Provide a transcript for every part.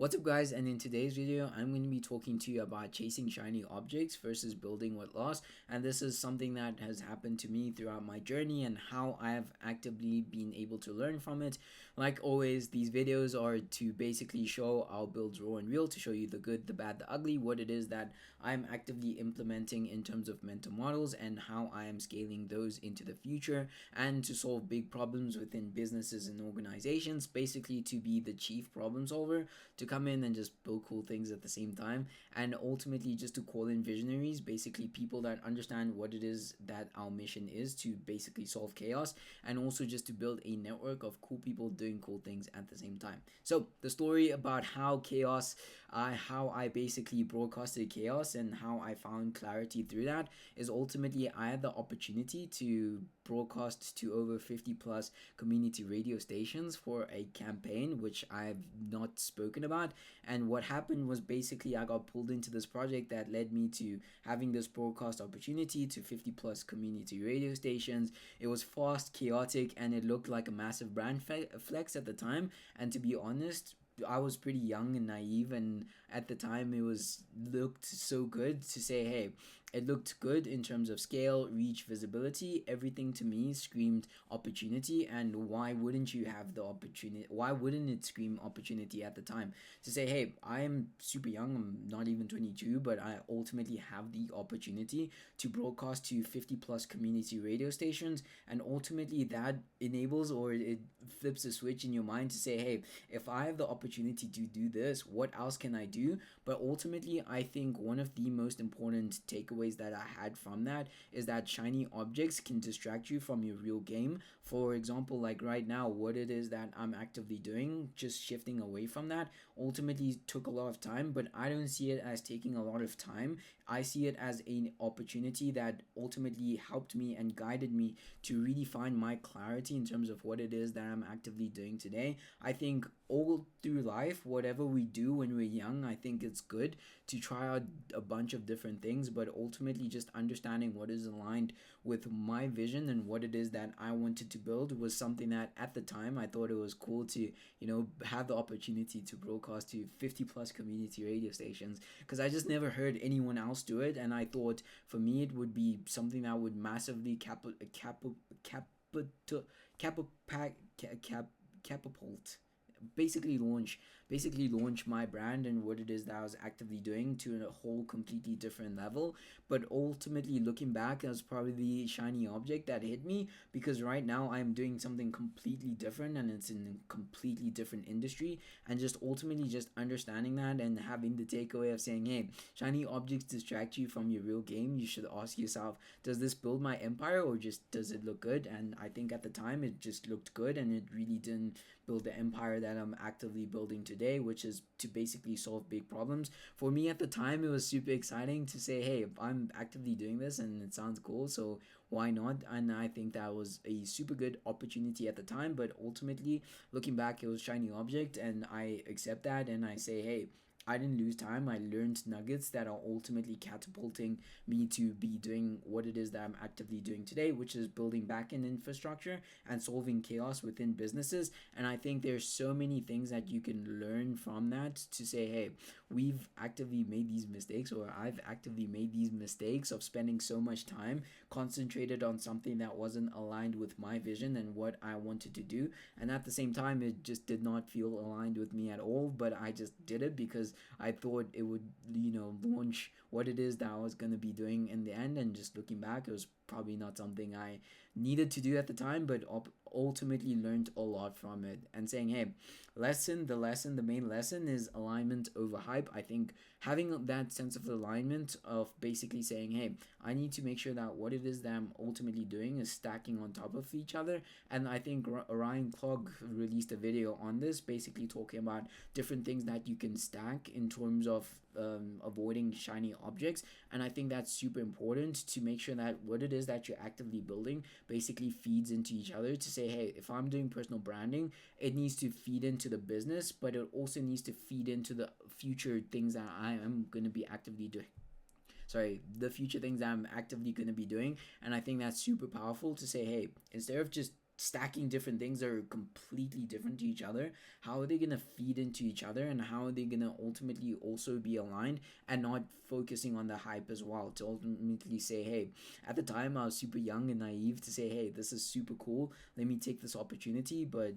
What's up guys, and in today's video I'm going to be talking to you about chasing shiny objects versus building with loss, and this is something that has happened to me throughout my journey and how I have actively been able to learn from it. Like always, these videos are to basically show our builds raw and real, to show you the good, the bad, the ugly, what it is that I'm actively implementing in terms of mental models and how I am scaling those into the future, and to solve big problems within businesses and organizations, basically to be the chief problem solver, to come in and just build cool things at the same time, and ultimately just to call in visionaries, basically people that understand what it is that our mission is, to basically solve chaos, and also just to build a network of cool people doing cool things at the same time. So the story about how I basically broadcasted chaos and how I found clarity through that is ultimately I had the opportunity to broadcast to over 50 plus community radio stations for a campaign which I've not spoken about. And what happened was basically I got pulled into this project that led me to having this broadcast opportunity to 50 plus community radio stations. It was fast, chaotic, and it looked like a massive brand flex at the time. And to be honest, I was pretty young and naive, and at the time it was looked so good to say, hey, it looked good in terms of scale, reach, visibility. Everything to me screamed opportunity, and why wouldn't you have the opportunity? Why wouldn't it scream opportunity at the time? To say, hey, I am super young, I'm not even 22, but I ultimately have the opportunity to broadcast to 50 plus community radio stations, and ultimately that enables, or it flips a switch in your mind to say, hey, if I have the opportunity to do this, what else can I do? But ultimately, I think one of the most important takeaways that I had from that is that shiny objects can distract you from your real game. For example, like right now, what it is that I'm actively doing, just shifting away from that, ultimately took a lot of time, but I don't see it as taking a lot of time. I see it as an opportunity that ultimately helped me and guided me to really find my clarity in terms of what it is that I'm actively doing today. I think all through life, whatever we do when we're young, I think it's good to try out a bunch of different things, but ultimately just understanding what is aligned with my vision and what it is that I wanted to build was something that at the time I thought it was cool to, have the opportunity to broadcast to 50 plus community radio stations, because I just never heard anyone else do it. And I thought for me it would be something that would massively catapult, basically launch my brand and what it is that I was actively doing to a whole completely different level. But ultimately, looking back, that was probably the shiny object that hit me, because right now I'm doing something completely different and it's in a completely different industry. And just ultimately just understanding that and having the takeaway of saying, hey, shiny objects distract you from your real game. You should ask yourself, does this build my empire or just does it look good? And I think at the time it just looked good, and it really didn't build the empire that I'm actively building today, which is to basically solve big problems. For me at the time, it was super exciting to say, hey, I'm actively doing this and it sounds cool, so why not? And I think that was a super good opportunity at the time, but ultimately, looking back, it was shiny object, and I accept that and I say, hey, I didn't lose time. I learned nuggets that are ultimately catapulting me to be doing what it is that I'm actively doing today, which is building backend infrastructure and solving chaos within businesses. And I think there's so many things that you can learn from that to say, hey, we've actively made these mistakes, or I've actively made these mistakes of spending so much time concentrated on something that wasn't aligned with my vision and what I wanted to do. And at the same time, it just did not feel aligned with me at all, but I just did it because I thought it would, launch what it is that I was going to be doing in the end. And just looking back, it was probably not something I needed to do at the time, but ultimately learned a lot from it. And saying, hey, the main lesson is alignment over hype. I think having that sense of alignment of basically saying, hey, I need to make sure that what it is that I'm ultimately doing is stacking on top of each other. And I think Ryan Clog released a video on this, basically talking about different things that you can stack in terms of avoiding shiny objects. And I think that's super important to make sure that what it is that you're actively building basically feeds into each other, to say, hey, if I'm doing personal branding, it needs to feed into the business, but it also needs to feed into the future things that I am going to be actively doing, the future things that I'm actively going to be doing. And I think that's super powerful to say, hey, instead of just stacking different things that are completely different to each other, how are they going to feed into each other, and how are they going to ultimately also be aligned, and not focusing on the hype as well, to ultimately say, hey, at the time I was super young and naive to say, hey, this is super cool, let me take this opportunity, but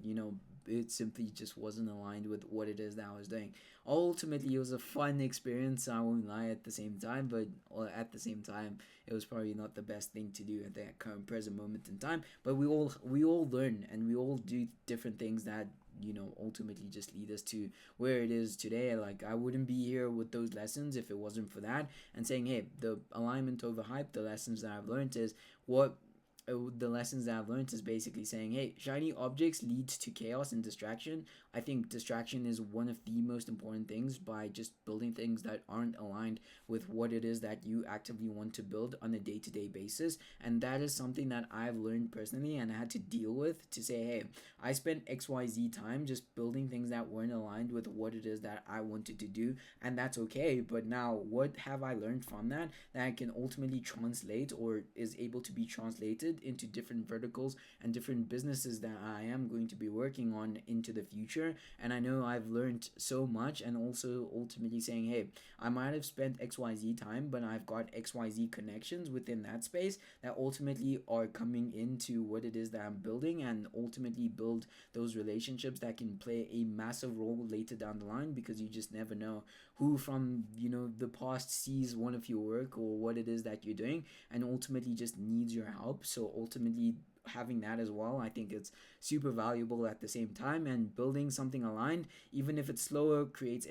it simply just wasn't aligned with what it is that I was doing. Ultimately, it was a fun experience, I won't lie, at the same time, but at the same time, it was probably not the best thing to do at that current present moment in time. But we all learn, and we all do different things that ultimately just lead us to where it is today. Like, I wouldn't be here with those lessons if it wasn't for that, and saying, hey, the alignment over hype, the lessons that I've learned is what the lessons that I've learned is basically saying, hey, shiny objects lead to chaos and distraction. I think distraction is one of the most important things by just building things that aren't aligned with what it is that you actively want to build on a day-to-day basis. And that is something that I've learned personally and I had to deal with, to say, hey, I spent XYZ time just building things that weren't aligned with what it is that I wanted to do, and that's okay. But now, what have I learned from that I can ultimately translate, or is able to be translated into different verticals and different businesses that I am going to be working on into the future? And I know I've learned so much, and also ultimately saying, hey, I might have spent XYZ time, but I've got XYZ connections within that space that ultimately are coming into what it is that I'm building, and ultimately build those relationships that can play a massive role later down the line, because you just never know who from the past sees one of your work or what it is that you're doing, and ultimately just needs your help. So ultimately, having that as well, I think it's super valuable at the same time. And building something aligned, even if it's slower, creates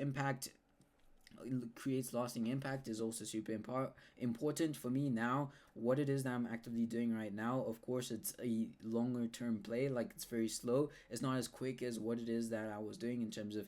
lasting impact, is also super important for me now. What it is that I'm actively doing right now, of course, it's a longer term play. Like, it's very slow, it's not as quick as what it is that I was doing in terms of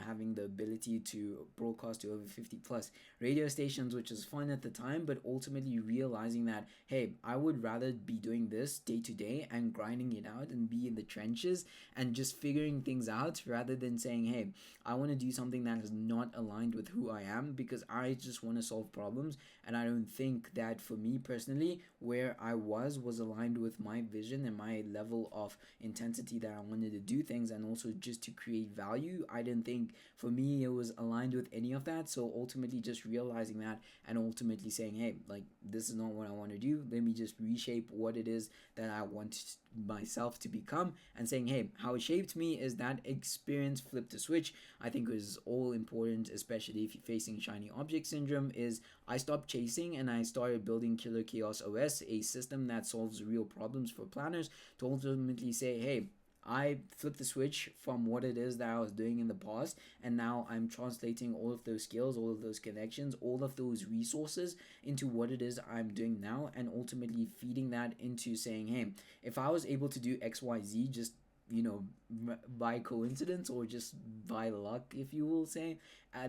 having the ability to broadcast to over 50 plus radio stations, which is fun at the time, but ultimately realizing that, hey, I would rather be doing this day to day and grinding it out and be in the trenches and just figuring things out, rather than saying, hey, I want to do something that is not aligned with who I am, because I just want to solve problems. And I don't think that, for me personally, where I was aligned with my vision and my level of intensity that I wanted to do things, and also just to create value. I didn't think, for me, it was aligned with any of that. So ultimately just realizing that, and ultimately saying, hey, like, this is not what I want to do, let me just reshape what it is that I want myself to become. And saying, hey, how it shaped me is that experience flipped the switch. I think is all important, especially if you're facing shiny object syndrome, is I stopped chasing and I started building Killer Chaos OS, a system that solves real problems for planners, to ultimately say, hey, I flipped the switch from what it is that I was doing in the past, and now I'm translating all of those skills, all of those connections, all of those resources into what it is I'm doing now, and ultimately feeding that into saying, hey, if I was able to do XYZ just by coincidence, or just by luck, if you will say,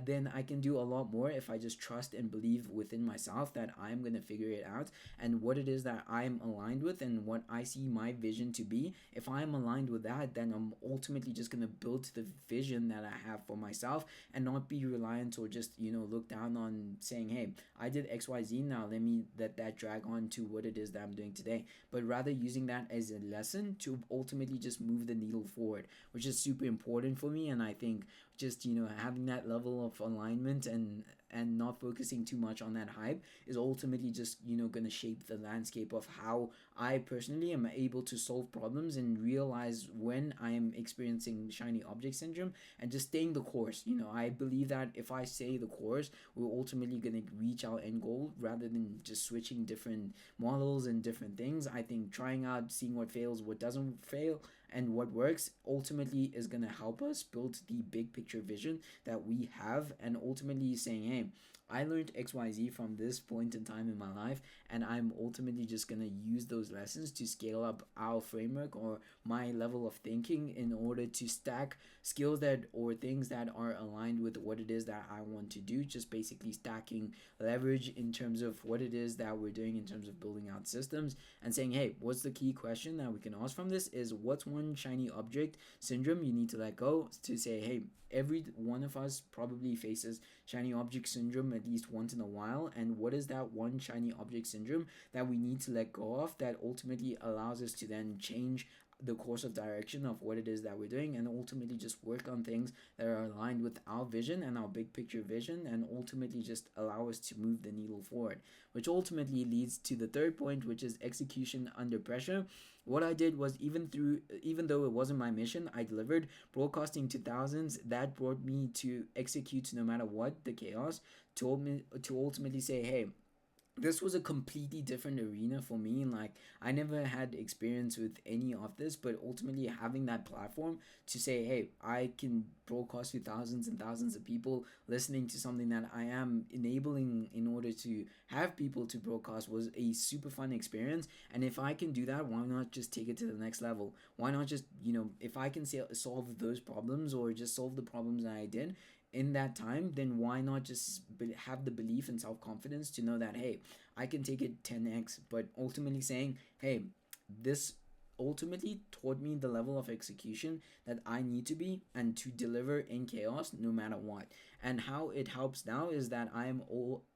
then I can do a lot more if I just trust and believe within myself that I'm going to figure it out, and what it is that I'm aligned with and what I see my vision to be. If I'm aligned with that, then I'm ultimately just going to build the vision that I have for myself, and not be reliant, or just look down on saying, hey, I did XYZ, now let me let that drag on to what it is that I'm doing today, but rather using that as a lesson to ultimately just move the needle forward, which is super important for me. And I think just having that level of alignment, and not focusing too much on that hype, is ultimately just going to shape the landscape of how I personally am able to solve problems, and realize when I am experiencing shiny object syndrome, and just staying the course. I believe that if I stay the course, we're ultimately going to reach our end goal, rather than just switching different models and different things. I think trying out, seeing what fails, what doesn't fail, and what works, ultimately is going to help us build the big picture vision that we have. And ultimately saying, hey, I learned XYZ from this point in time in my life, and I'm ultimately just going to use those lessons to scale up our framework, or my level of thinking, in order to stack skills that, or things that are aligned with what it is that I want to do. Just basically stacking leverage in terms of what it is that we're doing in terms of building out systems, and saying, hey, what's the key question that we can ask from this is, what's one shiny object syndrome you need to let go, to say, hey, every one of us probably faces shiny object syndrome at least once in a while, and what is that one shiny object syndrome that we need to let go of, that ultimately allows us to then change the course of direction of what it is that we're doing, and ultimately just work on things that are aligned with our vision and our big picture vision, and ultimately just allow us to move the needle forward, which ultimately leads to the third point, which is execution under pressure. What I did was, even though it wasn't my mission, I delivered broadcasting to thousands. That brought me to execute no matter what the chaos, told me to ultimately say, hey, this was a completely different arena for me. Like, I never had experience with any of this, but ultimately having that platform to say, hey, I can broadcast to thousands and thousands of people listening to something that I am enabling in order to have people to broadcast was a super fun experience. And if I can do that, why not just take it to the next level? Why not just, if I can solve those problems, or just solve the problems that I did in that time, then why not just have the belief and self-confidence to know that, hey, I can take it 10x. But ultimately saying, hey, this ultimately taught me the level of execution that I need to be and to deliver in chaos no matter what. And how it helps now is that I'm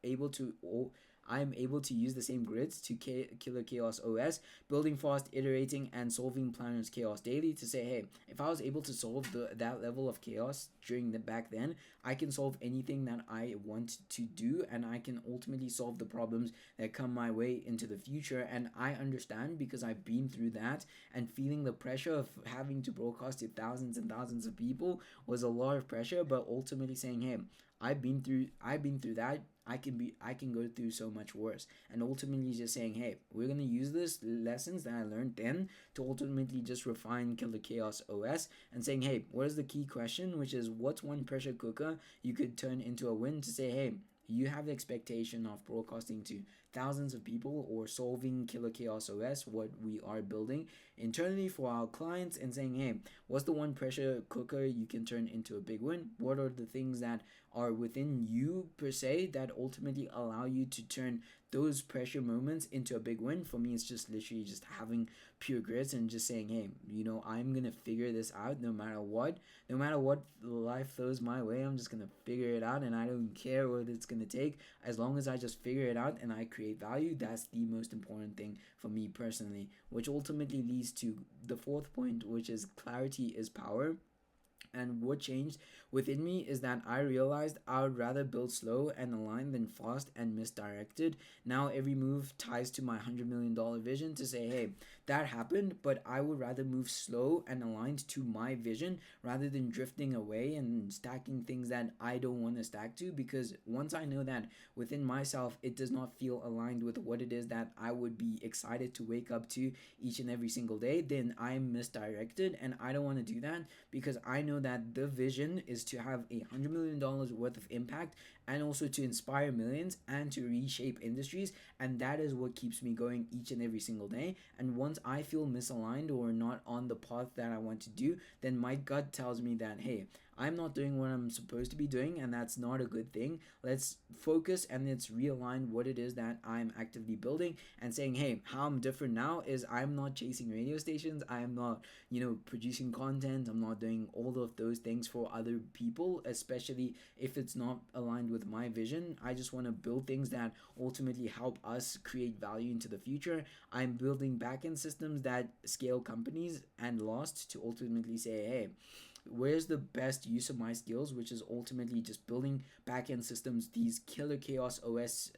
able to use the same grids to Killer Chaos OS, building fast, iterating, and solving planners chaos daily, to say, hey, if I was able to solve that level of chaos during the back then, I can solve anything that I want to do, and I can ultimately solve the problems that come my way into the future. And I understand, because I've been through that, and feeling the pressure of having to broadcast to thousands and thousands of people was a lot of pressure, but ultimately saying, hey, I've been through that. I can go through so much worse. And ultimately just saying, hey, we're gonna use this lessons that I learned then to ultimately just refine Killer Chaos OS, and saying, hey, what is the key question, which is, what's one pressure cooker you could turn into a win, to say, hey, you have the expectation of broadcasting to thousands of people or solving Killer Chaos OS, what we are building internally for our clients, and saying, hey, what's the one pressure cooker you can turn into a big win? What are the things that are within you per se that ultimately allow you to turn those pressure moments into a big win? For me, it's just literally just having pure grits and just saying, hey, I'm gonna figure this out no matter what. No matter what life throws my way, I'm just gonna figure it out, and I don't care what it's gonna take. As long as I just figure it out and I create value, that's the most important thing for me personally, which ultimately leads to the fourth point, which is clarity is power. And what changed within me is that I realized I would rather build slow and aligned than fast and misdirected. Now every move ties to my $100 million vision, to say, hey, that happened, but I would rather move slow and aligned to my vision rather than drifting away and stacking things that I don't want to stack to. Because once I know that within myself it does not feel aligned with what it is that I would be excited to wake up to each and every single day, then I'm misdirected, and I don't want to do that, because I know that the vision is to have $100 million worth of impact, and also to inspire millions and to reshape industries. And that is what keeps me going each and every single day. And once I feel misaligned or not on the path that I want to do, then my gut tells me that, hey, I'm not doing what I'm supposed to be doing, and that's not a good thing. Let's focus and let's realign what it is that I'm actively building, and saying, hey, how I'm different now is I'm not chasing radio stations. I am not, producing content. I'm not doing all of those things for other people, especially if it's not aligned with my vision. I just want to build things that ultimately help us create value into the future. I'm building backend systems that scale companies and Lost to ultimately say, hey, where's the best use of my skills, which is ultimately just building backend systems, these Killer Chaos OS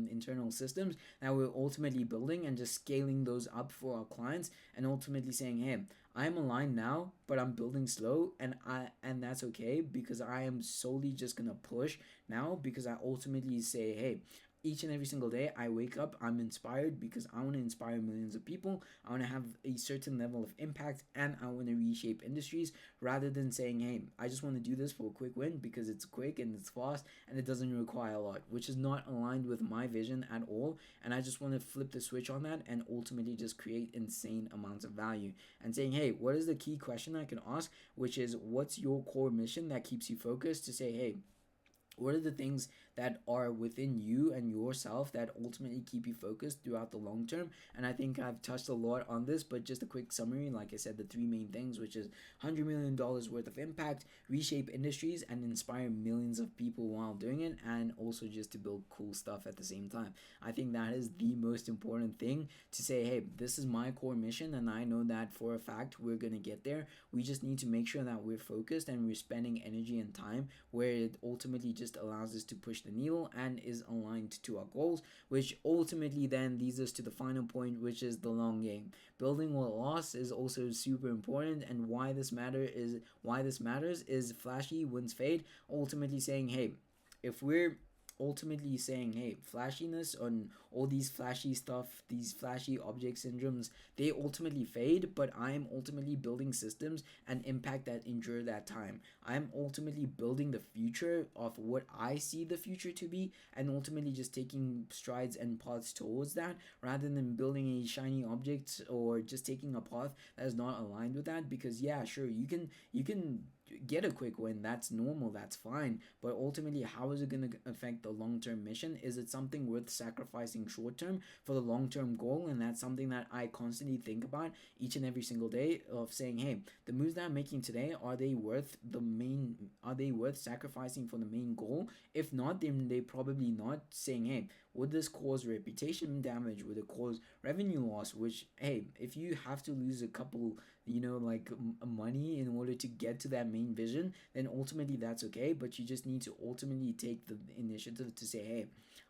internal systems that we're ultimately building, and just scaling those up for our clients, and ultimately saying, hey, I'm aligned now, but I'm building slow, and that's okay, because I am solely just gonna push now, because I ultimately say, hey, each and every single day I wake up, I'm inspired, because I want to inspire millions of people. I want to have a certain level of impact, and I want to reshape industries, rather than saying, hey, I just want to do this for a quick win because it's quick and it's fast and it doesn't require a lot, which is not aligned with my vision at all. And I just want to flip the switch on that and ultimately just create insane amounts of value, and saying, hey, what is the key question I can ask, which is, what's your core mission that keeps you focused, to say, hey, what are the things that are within you and yourself that ultimately keep you focused throughout the long term. And I think I've touched a lot on this, but just a quick summary, like I said, the three main things, which is $100 million worth of impact, reshape industries, and inspire millions of people while doing it, and also just to build cool stuff at the same time. I think that is the most important thing, to say, hey, this is my core mission, and I know that for a fact we're going to get there. We just need to make sure that we're focused and we're spending energy and time where it ultimately just allows us to push the needle and is aligned to our goals, which ultimately then leads us to the final point, which is the long game. Building what loss is also super important, and why this matters is flashy wins fade. Ultimately saying, hey, if we're ultimately saying, hey, flashiness on all these flashy stuff, these flashy object syndromes, they ultimately fade, but I'm ultimately building systems and impact that endure that time. I'm ultimately building the future of what I see the future to be, and ultimately just taking strides and paths towards that, rather than building a shiny object or just taking a path that is not aligned with that. Because yeah, sure, you can get a quick win, that's normal, that's fine, but ultimately, how is it going to affect the long-term mission? Is it something worth sacrificing short-term for the long-term goal? And that's something that I constantly think about each and every single day, of saying, hey, the moves that I'm making today, are they worth sacrificing for the main goal? If not, then they probably not. Saying, hey, would this cause reputation damage? Would it cause revenue loss? Which, hey, if you have to lose a couple, like money in order to get to that main vision, then ultimately that's okay. But you just need to ultimately take the initiative to say, hey,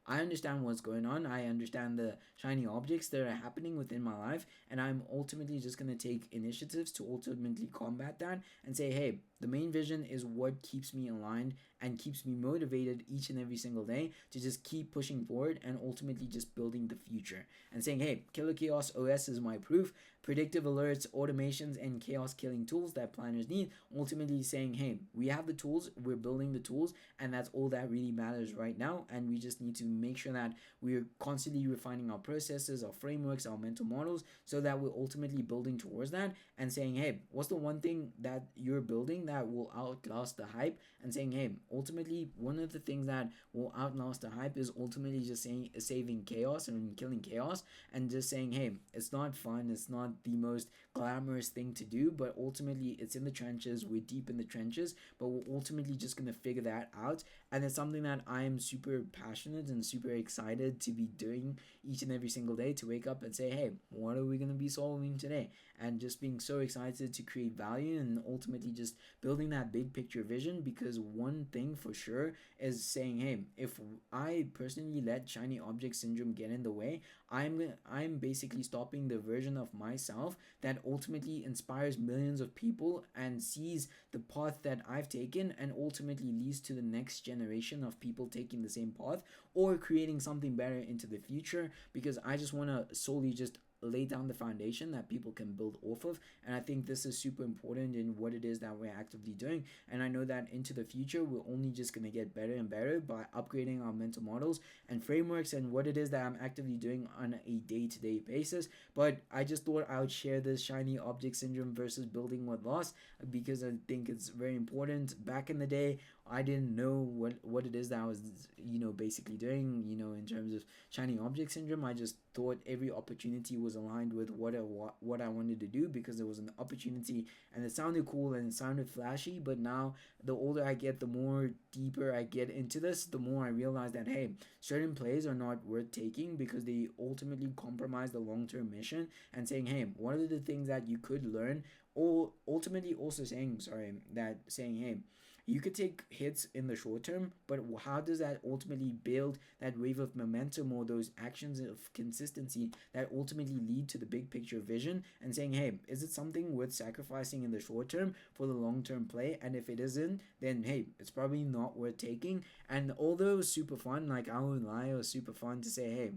I understand what's going on. I understand the shiny objects that are happening within my life, and I'm ultimately just going to take initiatives to ultimately combat that and say, hey, the main vision is what keeps me aligned and keeps me motivated each and every single day to just keep pushing forward and ultimately just building the future. And saying, hey, Killer Chaos OS is my proof. Predictive alerts, automations, and chaos killing tools that planners need. Ultimately saying, hey, we have the tools, we're building the tools, and that's all that really matters right now. And we just need to make sure that we're constantly refining our processes, our frameworks, our mental models, so that we're ultimately building towards that. And saying, hey, what's the one thing that you're building that will outlast the hype? And saying, hey, ultimately, one of the things that will outlast the hype is ultimately just saving chaos and killing chaos, and just saying, hey, it's not fun, it's not the most glamorous thing to do, but ultimately it's in the trenches, we're deep in the trenches, but we're ultimately just gonna figure that out. And it's something that I am super passionate and super excited to be doing each and every single day, to wake up and say, hey, what are we gonna be solving today? And just being so excited to create value, and ultimately just building that big picture vision. Because one thing for sure is saying, hey, if I personally let shiny object syndrome get in the way, I'm basically stopping the version of myself that ultimately inspires millions of people and sees the path that I've taken, and ultimately leads to the next generation of people taking the same path or creating something better into the future. Because I just want to solely just lay down the foundation that people can build off of. And I think this is super important in what it is that we're actively doing. And I know that into the future, we're only just going to get better and better by upgrading our mental models and frameworks, and what it is that I'm actively doing on a day-to-day basis. But I just thought I would share this shiny object syndrome versus building what lost, because I think it's very important. Back in the day, I didn't know what it is that I was, basically doing, in terms of shiny object syndrome. I just thought every opportunity was aligned with what I wanted to do, because it was an opportunity and it sounded cool and it sounded flashy. But now, the older I get, the more deeper I get into this, the more I realize that, hey, certain plays are not worth taking because they ultimately compromise the long-term mission. And saying, hey, what are the things that you could learn, or ultimately also saying, hey, you could take hits in the short term, but how does that ultimately build that wave of momentum, or those actions of consistency that ultimately lead to the big picture vision? And saying, hey, is it something worth sacrificing in the short term for the long term play? And if it isn't, then hey, it's probably not worth taking. And although it was super fun, like I won't lie, it was super fun to say, hey,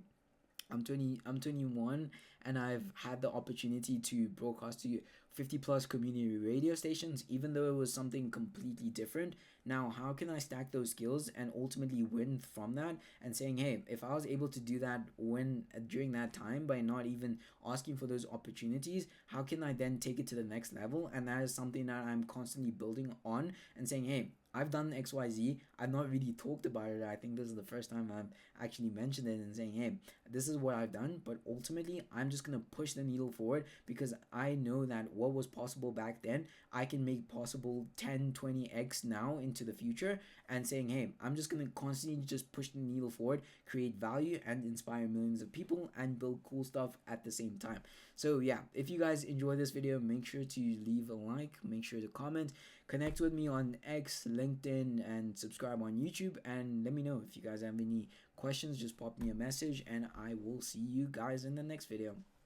I'm 21 and I've had the opportunity to broadcast to you 50 plus community radio stations, even though it was something completely different. Now, how can I stack those skills and ultimately win from that? And saying, hey, if I was able to do that when during that time by not even asking for those opportunities, how can I then take it to the next level? And that is something that I'm constantly building on and saying, hey, I've done XYZ. I've not really talked about it. I think this is the first time I've actually mentioned it and saying, hey, this is what I've done. But ultimately, I'm just going to push the needle forward because I know that what was possible back then, I can make possible 10, 20x now into the future. And saying, hey, I'm just going to constantly just push the needle forward, create value, and inspire millions of people and build cool stuff at the same time. So yeah, if you guys enjoy this video, make sure to leave a like, make sure to comment, connect with me on X, LinkedIn, and subscribe on YouTube. And let me know if you guys have any questions. Just pop me a message and I will see you guys in the next video.